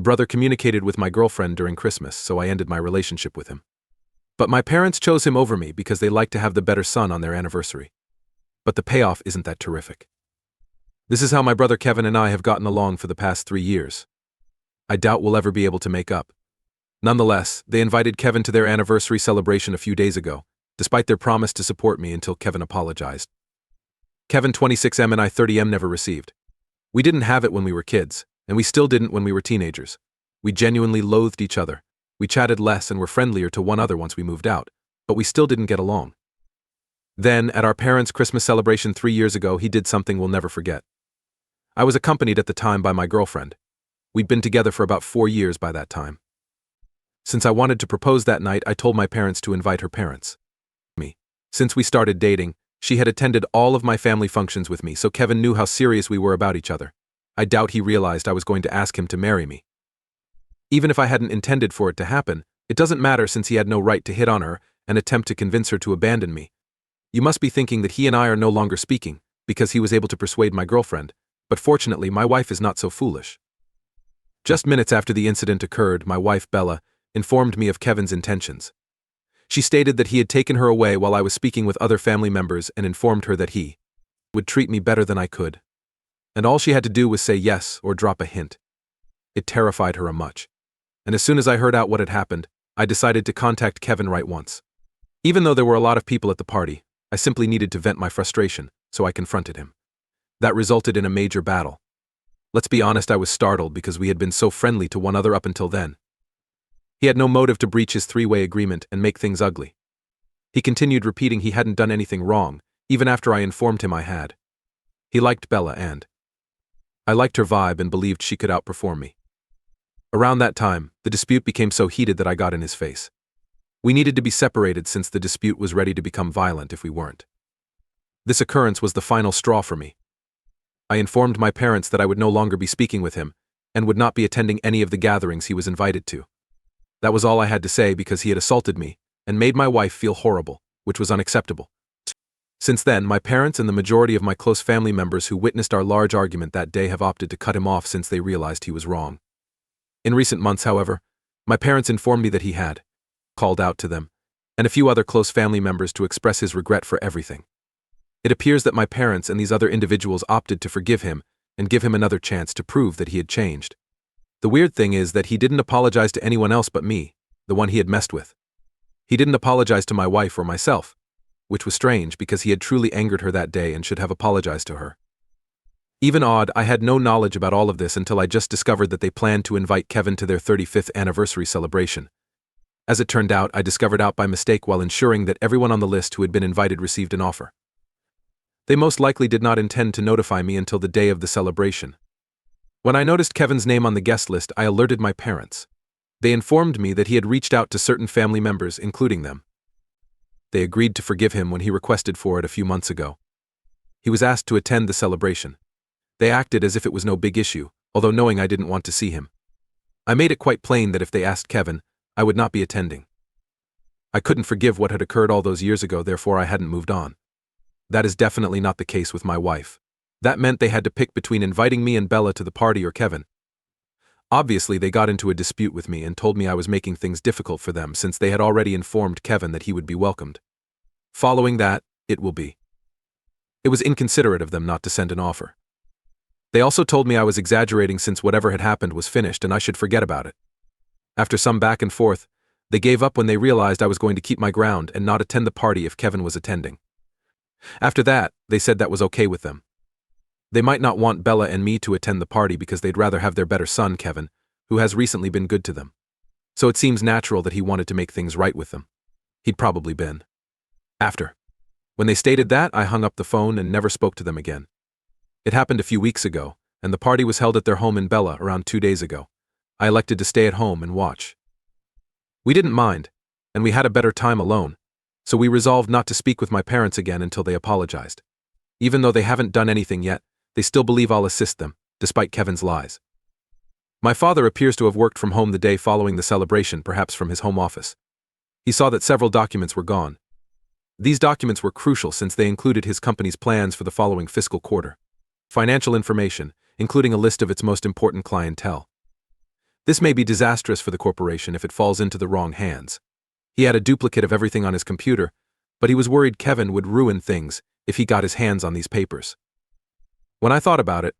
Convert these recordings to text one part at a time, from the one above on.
brother communicated with my girlfriend during Christmas, so I ended my relationship with him. But my parents chose him over me because they like to have the better son on their anniversary. But the payoff isn't that terrific. This is how my brother Kevin and I have gotten along for the past 3 years. I doubt we'll ever be able to make up. Nonetheless, they invited Kevin to their anniversary celebration a few days ago, despite their promise to support me until Kevin apologized. Kevin 26M and I 30M never received. We didn't have it when we were kids, and we still didn't when we were teenagers. We genuinely loathed each other. We chatted less and were friendlier to one another once we moved out, but we still didn't get along. Then, at our parents' Christmas celebration 3 years ago, he did something we'll never forget. I was accompanied at the time by my girlfriend. We'd been together for about 4 years by that time. Since I wanted to propose that night, I told my parents to invite her parents. Since we started dating, she had attended all of my family functions with me, so Kevin knew how serious we were about each other. I doubt he realized I was going to ask him to marry me. Even if I hadn't intended for it to happen, it doesn't matter since he had no right to hit on her and attempt to convince her to abandon me. You must be thinking that he and I are no longer speaking, because he was able to persuade my girlfriend, but fortunately my wife is not so foolish. Just minutes after the incident occurred, my wife Bella informed me of Kevin's intentions. She stated that he had taken her away while I was speaking with other family members and informed her that he would treat me better than I could. And all she had to do was say yes or drop a hint. It terrified her much. And as soon as I heard out what had happened, I decided to contact Kevin right once. Even though there were a lot of people at the party, I simply needed to vent my frustration, so I confronted him. That resulted in a major battle. Let's be honest, I was startled because we had been so friendly to one another up until then. He had no motive to breach his 3-way agreement and make things ugly. He continued repeating he hadn't done anything wrong, even after I informed him I had. He liked Bella and I liked her vibe and believed she could outperform me. Around that time, the dispute became so heated that I got in his face. We needed to be separated since the dispute was ready to become violent if we weren't. This occurrence was the final straw for me. I informed my parents that I would no longer be speaking with him and would not be attending any of the gatherings he was invited to. That was all I had to say because he had assaulted me and made my wife feel horrible, which was unacceptable. Since then, my parents and the majority of my close family members who witnessed our large argument that day have opted to cut him off since they realized he was wrong. In recent months, however, my parents informed me that he had called out to them and a few other close family members to express his regret for everything. It appears that my parents and these other individuals opted to forgive him and give him another chance to prove that he had changed. The weird thing is that he didn't apologize to anyone else but me, the one he had messed with. He didn't apologize to my wife or myself, which was strange because he had truly angered her that day and should have apologized to her. Even odd, I had no knowledge about all of this until I just discovered that they planned to invite Kevin to their 35th anniversary celebration. As it turned out, I discovered out by mistake while ensuring that everyone on the list who had been invited received an offer. They most likely did not intend to notify me until the day of the celebration. When I noticed Kevin's name on the guest list, I alerted my parents. They informed me that he had reached out to certain family members, including them. They agreed to forgive him when he requested for it a few months ago. He was asked to attend the celebration. They acted as if it was no big issue, although knowing I didn't want to see him. I made it quite plain that if they asked Kevin, I would not be attending. I couldn't forgive what had occurred all those years ago, therefore I hadn't moved on. That is definitely not the case with my wife. That meant they had to pick between inviting me and Bella to the party or Kevin. Obviously, they got into a dispute with me and told me I was making things difficult for them since they had already informed Kevin that he would be welcomed. Following that, it was inconsiderate of them not to send an offer. They also told me I was exaggerating since whatever had happened was finished and I should forget about it. After some back and forth, they gave up when they realized I was going to keep my ground and not attend the party if Kevin was attending. After that, they said that was okay with them. They might not want Bella and me to attend the party because they'd rather have their better son, Kevin, who has recently been good to them. So it seems natural that he wanted to make things right with them. He'd probably been. After. When they stated that, I hung up the phone and never spoke to them again. It happened a few weeks ago, and the party was held at their home in Bella around 2 days ago. I elected to stay at home and watch. We didn't mind, and we had a better time alone, so we resolved not to speak with my parents again until they apologized. Even though they haven't done anything yet, they still believe I'll assist them, despite Kevin's lies. My father appears to have worked from home the day following the celebration, perhaps from his home office. He saw that several documents were gone. These documents were crucial since they included his company's plans for the following fiscal quarter. Financial information, including a list of its most important clientele. This may be disastrous for the corporation if it falls into the wrong hands. He had a duplicate of everything on his computer, but he was worried Kevin would ruin things if he got his hands on these papers. When I thought about it,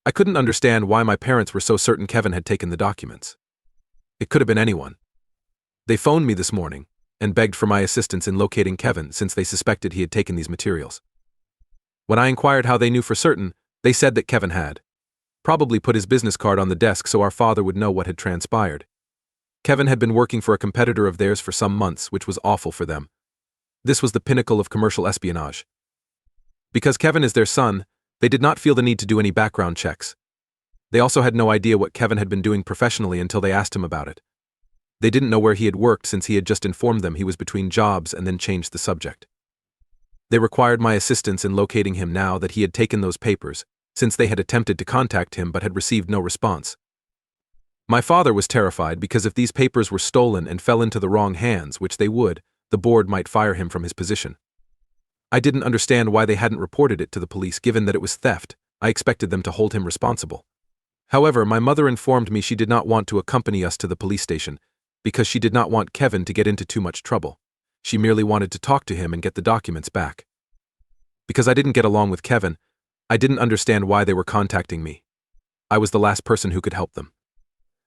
I couldn't understand why my parents were so certain Kevin had taken the documents. It could have been anyone. They phoned me this morning and begged for my assistance in locating Kevin since they suspected he had taken these materials. When I inquired how they knew for certain, they said that Kevin had probably put his business card on the desk so our father would know what had transpired. Kevin had been working for a competitor of theirs for some months, which was awful for them. This was the pinnacle of commercial espionage. Because Kevin is their son, they did not feel the need to do any background checks. They also had no idea what Kevin had been doing professionally until they asked him about it. They didn't know where he had worked since he had just informed them he was between jobs and then changed the subject. They required my assistance in locating him now that he had taken those papers, since they had attempted to contact him but had received no response. My father was terrified because if these papers were stolen and fell into the wrong hands, which they would, the board might fire him from his position. I didn't understand why they hadn't reported it to the police given that it was theft. I expected them to hold him responsible. However, my mother informed me she did not want to accompany us to the police station because she did not want Kevin to get into too much trouble. She merely wanted to talk to him and get the documents back. Because I didn't get along with Kevin, I didn't understand why they were contacting me. I was the last person who could help them.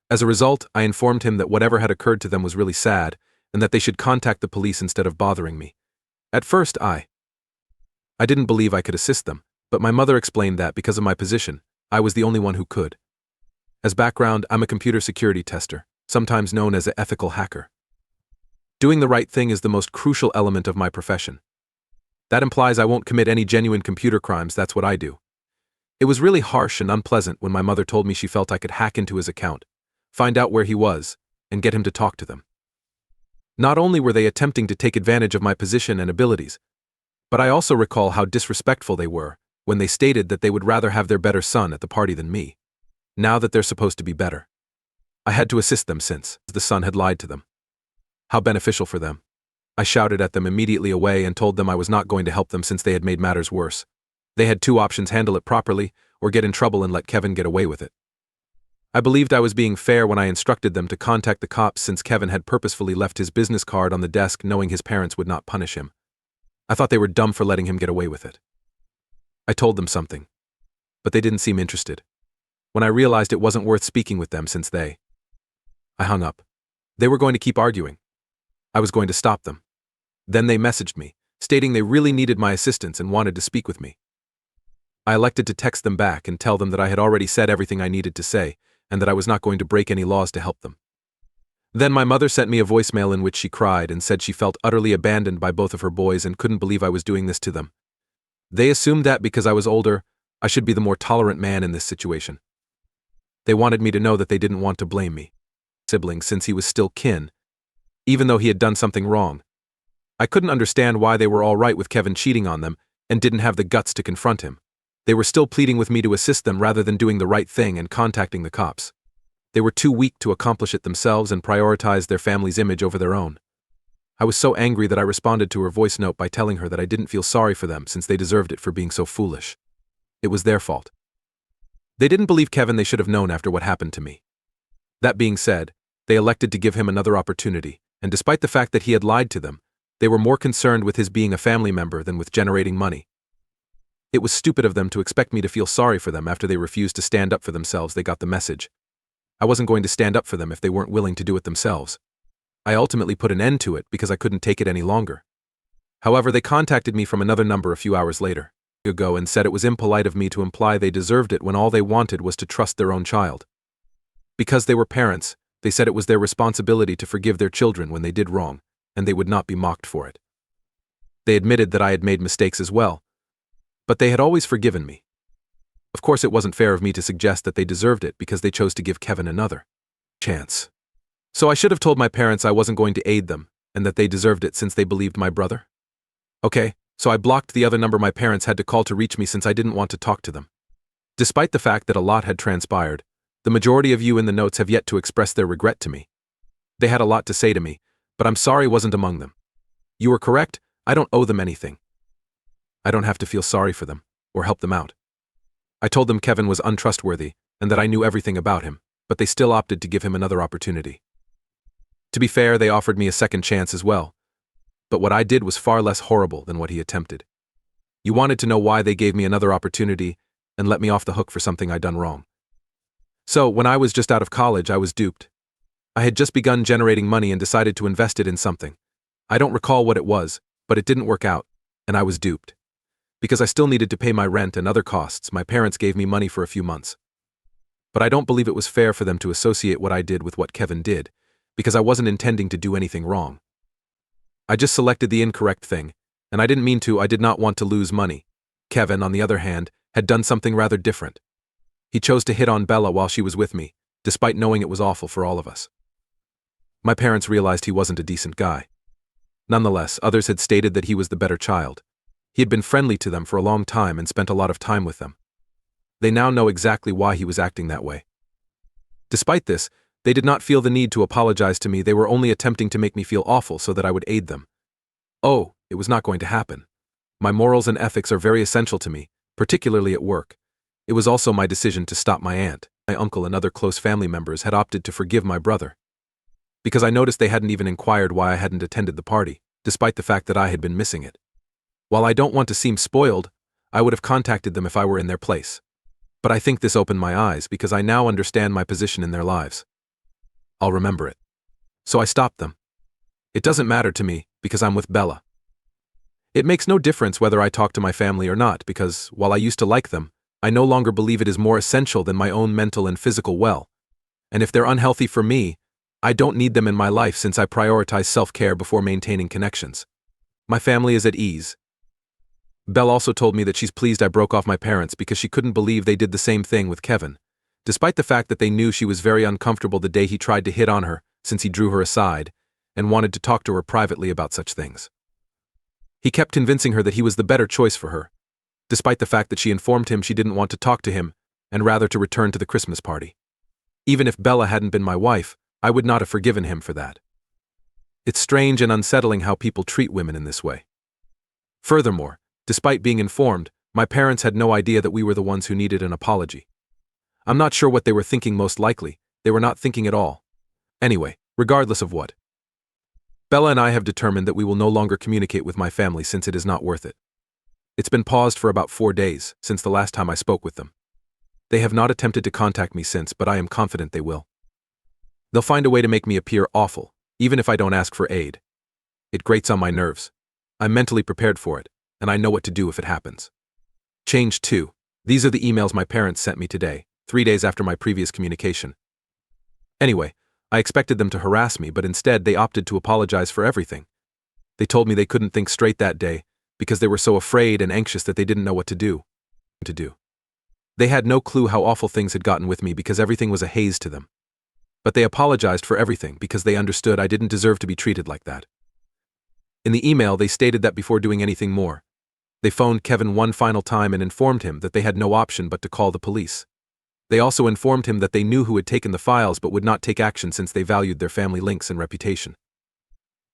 As a result, I informed him that whatever had occurred to them was really sad and that they should contact the police instead of bothering me. At first, I didn't believe I could assist them, but my mother explained that because of my position, I was the only one who could. As background, I'm a computer security tester, sometimes known as an ethical hacker. Doing the right thing is the most crucial element of my profession. That implies I won't commit any genuine computer crimes. That's what I do. It was really harsh and unpleasant when my mother told me she felt I could hack into his account, find out where he was, and get him to talk to them. Not only were they attempting to take advantage of my position and abilities, but I also recall how disrespectful they were when they stated that they would rather have their better son at the party than me, now that they're supposed to be better. I had to assist them since the son had lied to them. How beneficial for them. I shouted at them immediately away and told them I was not going to help them since they had made matters worse. They had two options: handle it properly or get in trouble and let Kevin get away with it. I believed I was being fair when I instructed them to contact the cops since Kevin had purposefully left his business card on the desk knowing his parents would not punish him. I thought they were dumb for letting him get away with it. I told them something, but they didn't seem interested. When I realized it wasn't worth speaking with them since I hung up. They were going to keep arguing. I was going to stop them. Then they messaged me, stating they really needed my assistance and wanted to speak with me. I elected to text them back and tell them that I had already said everything I needed to say and that I was not going to break any laws to help them. Then my mother sent me a voicemail in which she cried and said she felt utterly abandoned by both of her boys and couldn't believe I was doing this to them. They assumed that because I was older, I should be the more tolerant man in this situation. They wanted me to know that they didn't want to blame me, sibling, since he was still kin, even though he had done something wrong. I couldn't understand why they were all right with Kevin cheating on them and didn't have the guts to confront him. They were still pleading with me to assist them rather than doing the right thing and contacting the cops. They were too weak to accomplish it themselves and prioritized their family's image over their own. I was so angry that I responded to her voice note by telling her that I didn't feel sorry for them since they deserved it for being so foolish. It was their fault. They didn't believe Kevin. They should have known after what happened to me. That being said, they elected to give him another opportunity, and despite the fact that he had lied to them, they were more concerned with his being a family member than with generating money. It was stupid of them to expect me to feel sorry for them after they refused to stand up for themselves. They got the message. I wasn't going to stand up for them if they weren't willing to do it themselves. I ultimately put an end to it because I couldn't take it any longer. However, they contacted me from another number a few hours later and said it was impolite of me to imply they deserved it when all they wanted was to trust their own child. Because they were parents, they said it was their responsibility to forgive their children when they did wrong, and they would not be mocked for it. They admitted that I had made mistakes as well, but they had always forgiven me. Of course, it wasn't fair of me to suggest that they deserved it because they chose to give Kevin another chance. So I should have told my parents I wasn't going to aid them and that they deserved it since they believed my brother. Okay, so I blocked the other number my parents had to call to reach me since I didn't want to talk to them. Despite the fact that a lot had transpired, the majority of you in the notes have yet to express their regret to me. They had a lot to say to me, but I'm sorry wasn't among them. You were correct, I don't owe them anything. I don't have to feel sorry for them, or help them out. I told them Kevin was untrustworthy, and that I knew everything about him. but they still opted to give him another opportunity. To be fair, they offered me a second chance as well, but what I did was far less horrible than what he attempted. You wanted to know why they gave me another opportunity and let me off the hook for something I'd done wrong. So, when I was just out of college, I was duped. I had just begun generating money and decided to invest it in something. I don't recall what it was, but it didn't work out, and I was duped. Because I still needed to pay my rent and other costs, my parents gave me money for a few months. But I don't believe it was fair for them to associate what I did with what Kevin did, because I wasn't intending to do anything wrong. I just selected the incorrect thing, and I didn't mean to. I did not want to lose money. Kevin, on the other hand, had done something rather different. He chose to hit on Bella while she was with me, despite knowing it was awful for all of us. My parents realized he wasn't a decent guy. Nonetheless, others had stated that he was the better child. He had been friendly to them for a long time and spent a lot of time with them. They now know exactly why he was acting that way. Despite this, they did not feel the need to apologize to me. They were only attempting to make me feel awful so that I would aid them. Oh, it was not going to happen. My morals and ethics are very essential to me, particularly at work. It was also my decision to stop my aunt. My uncle and other close family members had opted to forgive my brother. Because I noticed they hadn't even inquired why I hadn't attended the party, despite the fact that I had been missing it. While I don't want to seem spoiled, I would have contacted them if I were in their place. But I think this opened my eyes because I now understand my position in their lives. I'll remember it. So I stopped them. It doesn't matter to me because I'm with Bella. It makes no difference whether I talk to my family or not because, while I used to like them, I no longer believe it is more essential than my own mental and physical well. And if they're unhealthy for me, I don't need them in my life since I prioritize self-care before maintaining connections. My family is at ease. Belle also told me that she's pleased I broke off my parents because she couldn't believe they did the same thing with Kevin, despite the fact that they knew she was very uncomfortable the day he tried to hit on her since he drew her aside and wanted to talk to her privately about such things. He kept convincing her that he was the better choice for her, despite the fact that she informed him she didn't want to talk to him and rather to return to the Christmas party. Even if Bella hadn't been my wife, I would not have forgiven him for that. It's strange and unsettling how people treat women in this way. Furthermore, despite being informed, my parents had no idea that we were the ones who needed an apology. I'm not sure what they were thinking. Most likely, they were not thinking at all. Anyway, regardless of what, Bella and I have determined that we will no longer communicate with my family since it is not worth it. It's been paused for about 4 days since the last time I spoke with them. They have not attempted to contact me since, but I am confident they will. They'll find a way to make me appear awful, even if I don't ask for aid. It grates on my nerves. I'm mentally prepared for it, and I know what to do if it happens. Change 2. These are the emails my parents sent me today, 3 days after my previous communication. Anyway, I expected them to harass me, but instead they opted to apologize for everything. They told me they couldn't think straight that day because they were so afraid and anxious that they didn't know what to do. They had no clue how awful things had gotten with me because everything was a haze to them. But they apologized for everything because they understood I didn't deserve to be treated like that. In the email, they stated that before doing anything more, they phoned Kevin one final time and informed him that they had no option but to call the police. They also informed him that they knew who had taken the files but would not take action since they valued their family links and reputation.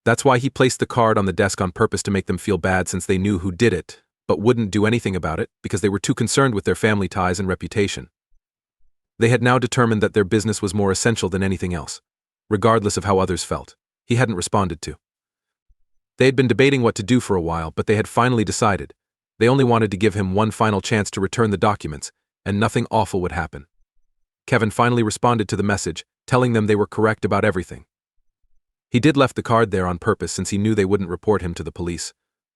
That's why he placed the card on the desk on purpose to make them feel bad since they knew who did it, but wouldn't do anything about it because they were too concerned with their family ties and reputation. They had now determined that their business was more essential than anything else, regardless of how others felt. He hadn't responded to. They had been debating what to do for a while, but they had finally decided. They only wanted to give him one final chance to return the documents, and nothing awful would happen. Kevin finally responded to the message, telling them they were correct about everything. He did left the card there on purpose since he knew they wouldn't report him to the police,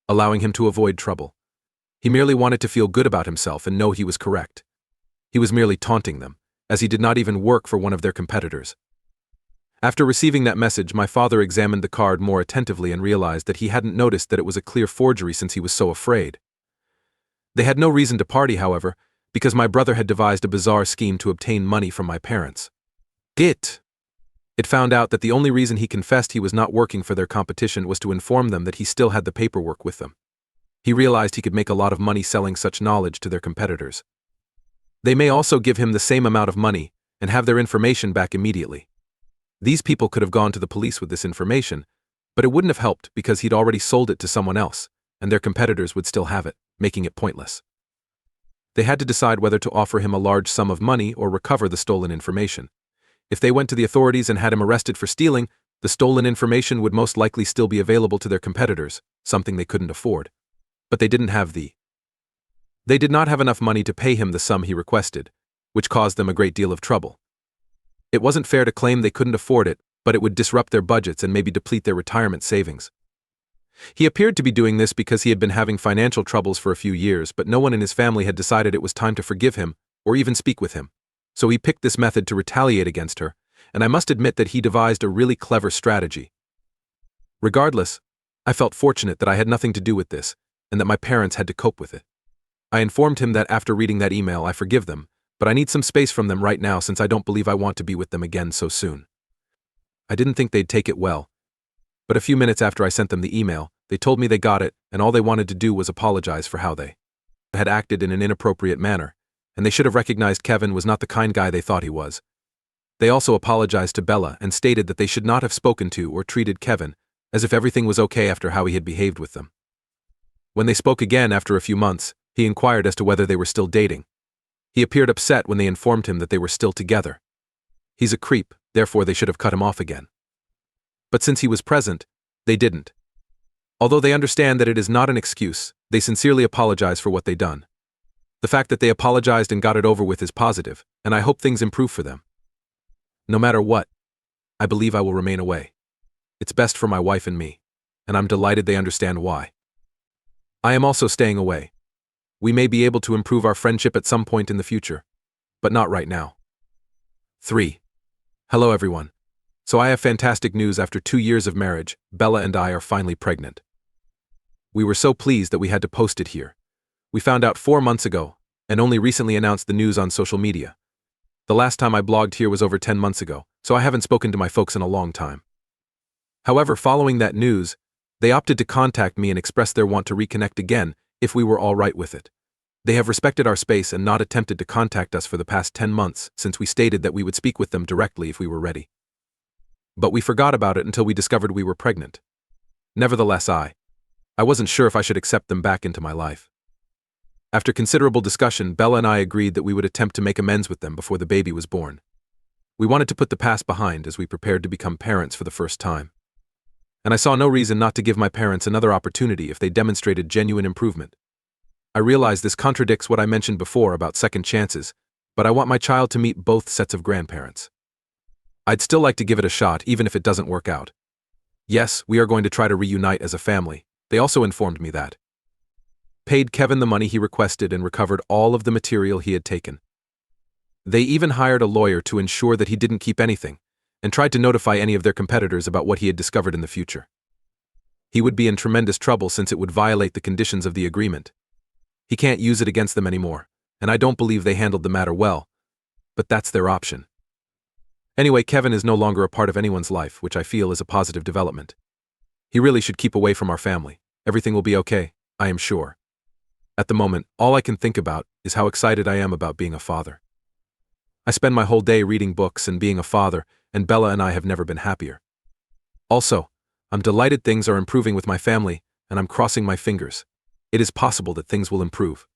allowing him to avoid trouble. He merely wanted to feel good about himself and know he was correct. He was merely taunting them, as he did not even work for one of their competitors. After receiving that message, my father examined the card more attentively and realized that he hadn't noticed that it was a clear forgery since he was so afraid. They had no reason to party, however, because my brother had devised a bizarre scheme to obtain money from my parents. It found out that the only reason he confessed he was not working for their competition was to inform them that he still had the paperwork with them. He realized he could make a lot of money selling such knowledge to their competitors. They may also give him the same amount of money and have their information back immediately. These people could have gone to the police with this information, but it wouldn't have helped because he'd already sold it to someone else, and their competitors would still have it, making it pointless. They had to decide whether to offer him a large sum of money or recover the stolen information. If they went to the authorities and had him arrested for stealing, the stolen information would most likely still be available to their competitors, something they couldn't afford. But they did not have enough money to pay him the sum he requested, which caused them a great deal of trouble. It wasn't fair to claim they couldn't afford it, but it would disrupt their budgets and maybe deplete their retirement savings. He appeared to be doing this because he had been having financial troubles for a few years, but no one in his family had decided it was time to forgive him or even speak with him. So he picked this method to retaliate against her, and I must admit that he devised a really clever strategy. Regardless, I felt fortunate that I had nothing to do with this, and that my parents had to cope with it. I informed him that after reading that email I forgive them, but I need some space from them right now since I don't believe I want to be with them again so soon. I didn't think they'd take it well, but a few minutes after I sent them the email, they told me they got it, and all they wanted to do was apologize for how they had acted in an inappropriate manner, and they should have recognized Kevin was not the kind guy they thought he was. They also apologized to Bella and stated that they should not have spoken to or treated Kevin as if everything was okay after how he had behaved with them. When they spoke again after a few months, he inquired as to whether they were still dating. He appeared upset when they informed him that they were still together. He's a creep, therefore they should have cut him off again. But since he was present, they didn't. Although they understand that it is not an excuse, they sincerely apologize for what they done. The fact that they apologized and got it over with is positive, and I hope things improve for them. No matter what, I believe I will remain away. It's best for my wife and me, and I'm delighted they understand why. I am also staying away. We may be able to improve our friendship at some point in the future, but not right now. 3. Hello everyone. So I have fantastic news. After 2 years of marriage, Bella and I are finally pregnant. We were so pleased that we had to post it here. We found out 4 months ago, and only recently announced the news on social media. The last time I blogged here was over 10 months ago, so I haven't spoken to my folks in a long time. However, following that news, they opted to contact me and express their want to reconnect again if we were all right with it. They have respected our space and not attempted to contact us for the past 10 months since we stated that we would speak with them directly if we were ready. But we forgot about it until we discovered we were pregnant. Nevertheless, I wasn't sure if I should accept them back into my life. After considerable discussion, Bella and I agreed that we would attempt to make amends with them before the baby was born. We wanted to put the past behind as we prepared to become parents for the first time. And I saw no reason not to give my parents another opportunity if they demonstrated genuine improvement. I realize this contradicts what I mentioned before about second chances, but I want my child to meet both sets of grandparents. I'd still like to give it a shot even if it doesn't work out. Yes, we are going to try to reunite as a family. They also informed me that. Paid Kevin the money he requested and recovered all of the material he had taken. They even hired a lawyer to ensure that he didn't keep anything, and tried to notify any of their competitors about what he had discovered in the future. He would be in tremendous trouble since it would violate the conditions of the agreement. He can't use it against them anymore, and I don't believe they handled the matter well, but that's their option. Anyway, Kevin is no longer a part of anyone's life, which I feel is a positive development. He really should keep away from our family. Everything will be okay, I am sure. At the moment, all I can think about is how excited I am about being a father. I spend my whole day reading books and being a father, and Bella and I have never been happier. Also, I'm delighted things are improving with my family, and I'm crossing my fingers. It is possible that things will improve.